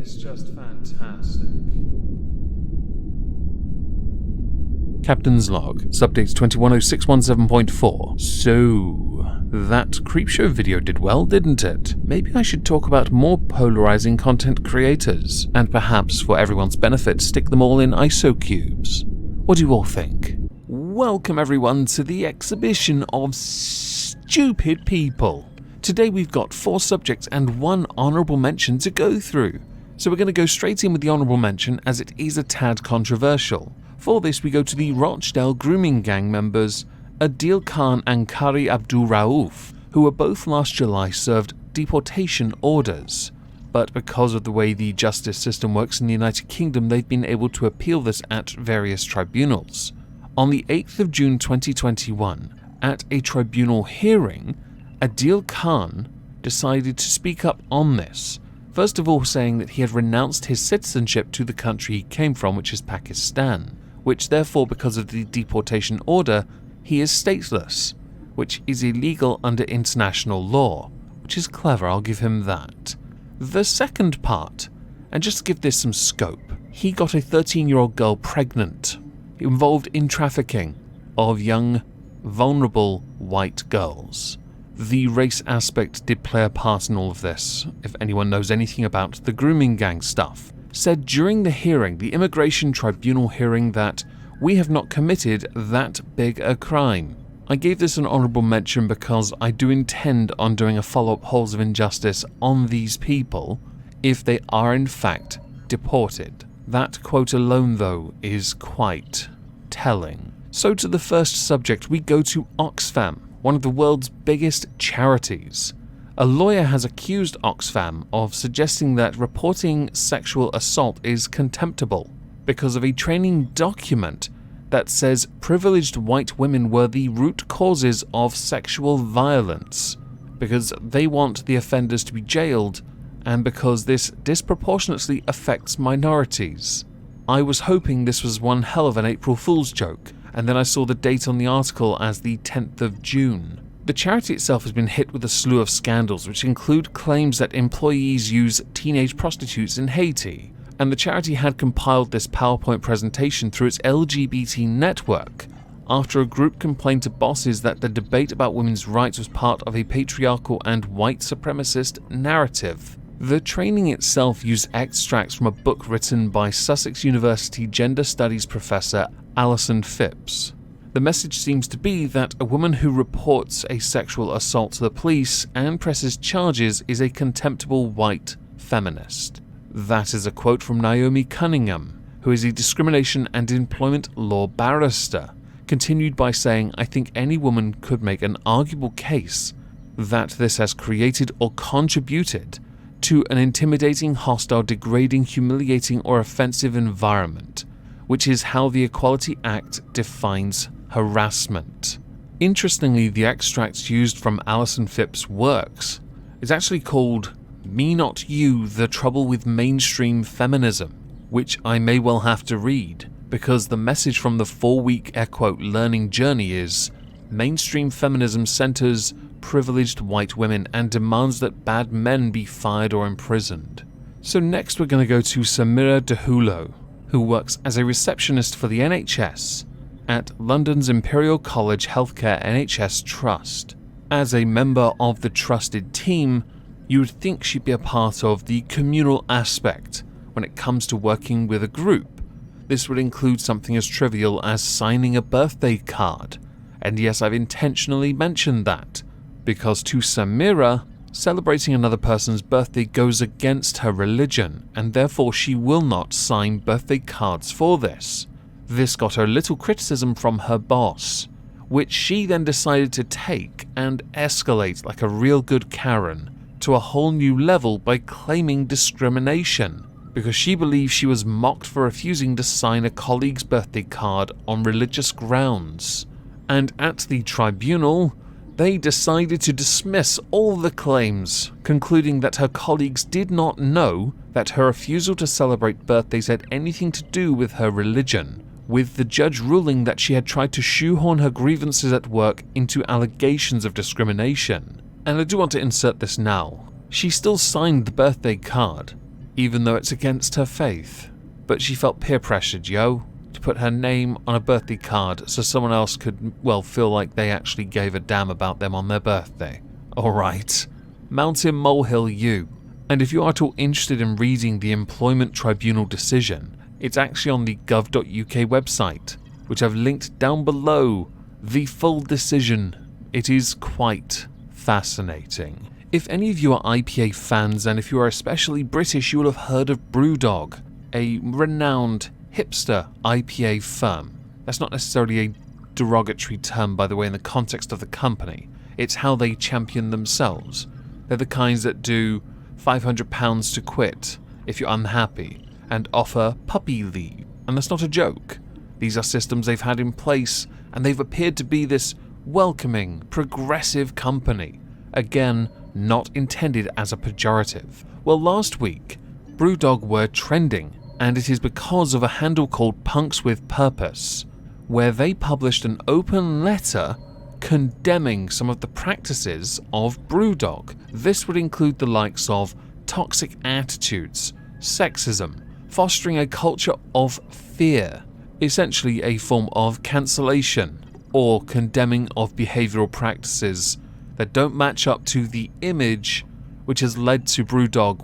It's just fantastic. Captain's Log, Subdate 210617.4. So, that Creepshow video did well, didn't it? Maybe I should talk about more polarizing content creators, and perhaps for everyone's benefit stick them all in ISO cubes. What do you all think? Welcome everyone to the exhibition of stupid people. Today we've got 4 subjects and 1 honourable mention to go through. So we're going to go straight in with the honourable mention as it is a tad controversial. For this we go to the Rochdale grooming gang members Adil Khan and Kari Abdul Rauf, who were both last July served deportation orders. But because of the way the justice system works in the United Kingdom, they've been able to appeal this at various tribunals. On the 8th of June 2021, at a tribunal hearing, Adil Khan decided to speak up on this, first of all saying that he had renounced his citizenship to the country he came from, which is Pakistan, which therefore, because of the deportation order, he is stateless, which is illegal under international law, which is clever, I'll give him that. The second part, and just to give this some scope, he got a 13-year-old girl pregnant, involved in trafficking of young, vulnerable white girls. The race aspect did play a part in all of this, if anyone knows anything about the grooming gang stuff. Said during the hearing, the immigration tribunal hearing, that we have not committed that big a crime. I gave this an honourable mention because I do intend on doing a follow-up Halls of Injustice on these people if they are in fact deported. That quote alone though is quite telling. So to the first subject we go to Oxfam, one of the world's biggest charities. A lawyer has accused Oxfam of suggesting that reporting sexual assault is contemptible because of a training document that says privileged white women were the root causes of sexual violence, because they want the offenders to be jailed and because this disproportionately affects minorities. I was hoping this was one hell of an April Fool's joke, and then I saw the date on the article as the 10th of June. The charity itself has been hit with a slew of scandals, which include claims that employees use teenage prostitutes in Haiti, and the charity had compiled this PowerPoint presentation through its LGBT network after a group complained to bosses that the debate about women's rights was part of a patriarchal and white supremacist narrative. The training itself used extracts from a book written by Sussex University gender studies professor Alison Phipps. The message seems to be that a woman who reports a sexual assault to the police and presses charges is a contemptible white feminist. That is a quote from Naomi Cunningham, who is a discrimination and employment law barrister, continued by saying, I think any woman could make an arguable case that this has created or contributed to an intimidating, hostile, degrading, humiliating, or offensive environment, which is how the Equality Act defines harassment. Interestingly, the extracts used from Alison Phipps' works is actually called Me Not You, The Trouble with Mainstream Feminism, which I may well have to read, because the message from the 4-week air quote learning journey is mainstream feminism centers privileged white women and demands that bad men be fired or imprisoned. So next we're going to go to Samira Dehulo, who works as a receptionist for the NHS at London's Imperial College Healthcare NHS Trust. As a member of the trusted team, you would think she'd be a part of the communal aspect when it comes to working with a group. This would include something as trivial as signing a birthday card. And yes, I've intentionally mentioned that, because to Samira, celebrating another person's birthday goes against her religion, and therefore she will not sign birthday cards for this. This got her little criticism from her boss, which she then decided to take and escalate like a real good Karen to a whole new level by claiming discrimination, because she believes she was mocked for refusing to sign a colleague's birthday card on religious grounds. And at the tribunal, they decided to dismiss all the claims, concluding that her colleagues did not know that her refusal to celebrate birthdays had anything to do with her religion, with the judge ruling that she had tried to shoehorn her grievances at work into allegations of discrimination. And I do want to insert this now. She still signed the birthday card, even though it's against her faith. But she felt peer pressured, to put her name on a birthday card so someone else could, feel like they actually gave a damn about them on their birthday. Alright. Mountain Molehill U. And if you are at all interested in reading the Employment Tribunal decision, it's actually on the gov.uk website, which I've linked down below. The full decision. It is quite fascinating. If any of you are IPA fans, and if you are especially British, you will have heard of BrewDog, a renowned hipster IPA firm. That's not necessarily a derogatory term, by the way, in the context of the company. It's how they champion themselves. They're the kinds that do £500 to quit if you're unhappy, and offer puppy leave. And that's not a joke. These are systems they've had in place, and they've appeared to be this welcoming, progressive company. Again, not intended as a pejorative. Well, last week, BrewDog were trending, and it is because of a handle called Punks with Purpose, where they published an open letter condemning some of the practices of BrewDog. This would include the likes of toxic attitudes, sexism, fostering a culture of fear, essentially a form of cancellation or condemning of behavioral practices that don't match up to the image which has led to BrewDog,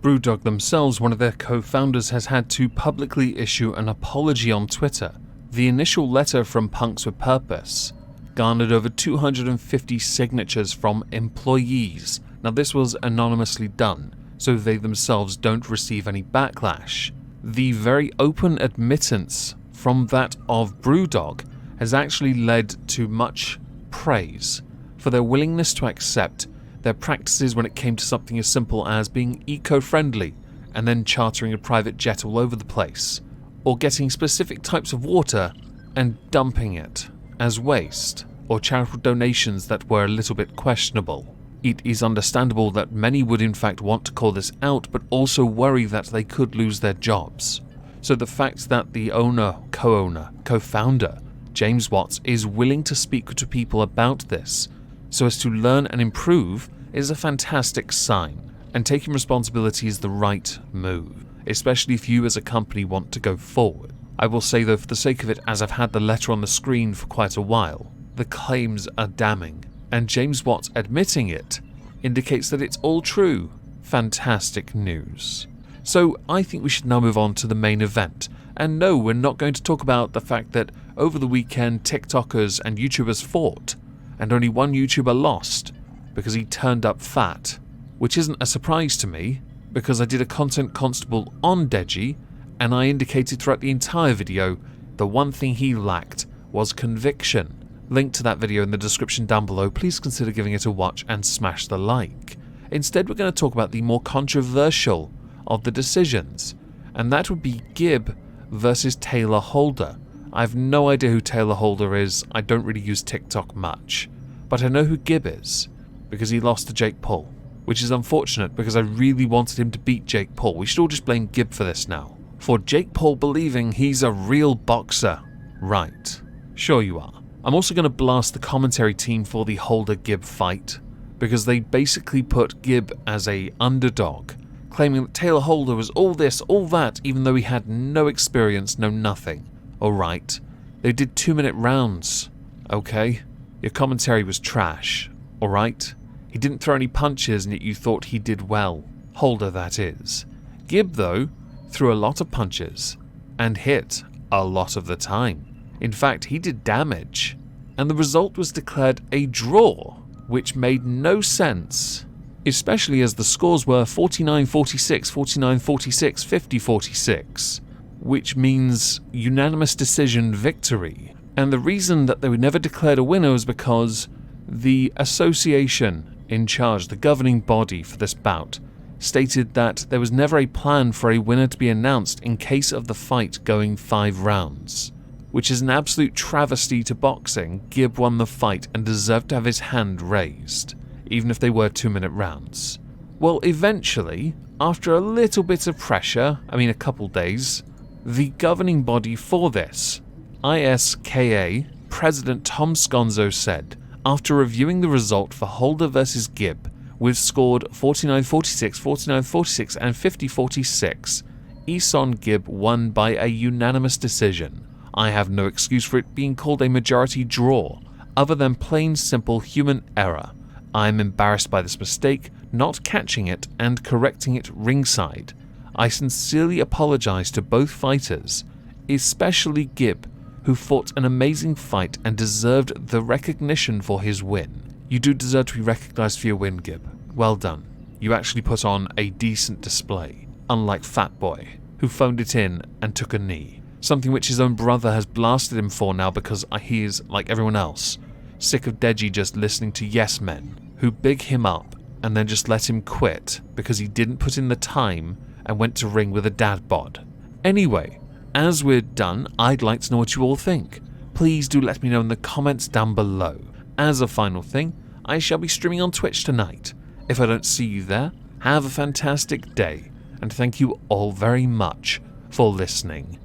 BrewDog themselves, one of their co-founders, has had to publicly issue an apology on Twitter. The initial letter from Punks with Purpose garnered over 250 signatures from employees. Now this was anonymously done, so they themselves don't receive any backlash. The very open admittance from that of BrewDog has actually led to much praise for their willingness to accept their practices when it came to something as simple as being eco-friendly and then chartering a private jet all over the place, or getting specific types of water and dumping it as waste, or charitable donations that were a little bit questionable. It is understandable that many would in fact want to call this out, but also worry that they could lose their jobs. So the fact that the owner, co-founder, James Watts, is willing to speak to people about this so as to learn and improve is a fantastic sign, and taking responsibility is the right move, especially if you as a company want to go forward. I will say though, for the sake of it, as I've had the letter on the screen for quite a while, the claims are damning, and James Watts admitting it indicates that it's all true. Fantastic news. So I think we should now move on to the main event. And no, we're not going to talk about the fact that over the weekend TikTokers and YouTubers fought, and only one YouTuber lost because he turned up fat, which isn't a surprise to me because I did a content constable on Deji, and I indicated throughout the entire video the one thing he lacked was conviction. Link to that video in the description down below. Please consider giving it a watch and smash the like. Instead, we're going to talk about the more controversial of the decisions, and that would be Gib versus Taylor Holder. I have no idea who Taylor Holder is. I don't really use TikTok much, but I know who Gib is because he lost to Jake Paul, which is unfortunate because I really wanted him to beat Jake Paul. We should all just blame Gib for this now, for Jake Paul believing he's a real boxer. Right, sure you are. I'm also going to blast the commentary team for the Holder-Gib fight because they basically put Gib as a underdog, claiming that Taylor Holder was all this, all that, even though he had no experience, no nothing. Alright, they did 2-minute rounds. Okay, your commentary was trash. Alright, he didn't throw any punches and yet you thought he did well. Holder, that is. Gib, though, threw a lot of punches and hit a lot of the time. In fact, he did damage, and the result was declared a draw, which made no sense, especially as the scores were 49-46, 49-46, 50-46, which means unanimous decision victory. And the reason that they were never declared a winner was because the association in charge, the governing body for this bout, stated that there was never a plan for a winner to be announced in case of the fight going 5 rounds. Which is an absolute travesty to boxing. Gib won the fight and deserved to have his hand raised, even if they were 2-minute rounds. Well, eventually, after a little bit of pressure, a couple days, the governing body for this, ISKA, President Tom Sconzo said, after reviewing the result for Holder vs. Gib, with scored 49-46, 49-46 and 50-46. Eson Gibb won by a unanimous decision. I have no excuse for it being called a majority draw, other than plain simple human error. I am embarrassed by this mistake, not catching it and correcting it ringside. I sincerely apologize to both fighters, especially Gibb, who fought an amazing fight and deserved the recognition for his win. You do deserve to be recognized for your win, Gibb. Well done. You actually put on a decent display, unlike Fat Boy, who phoned it in and took a knee. Something which his own brother has blasted him for now because he is, like everyone else, sick of Deji just listening to yes men, who big him up and then just let him quit because he didn't put in the time and went to ring with a dad bod. Anyway, as we're done, I'd like to know what you all think. Please do let me know in the comments down below. As a final thing, I shall be streaming on Twitch tonight. If I don't see you there, have a fantastic day, and thank you all very much for listening.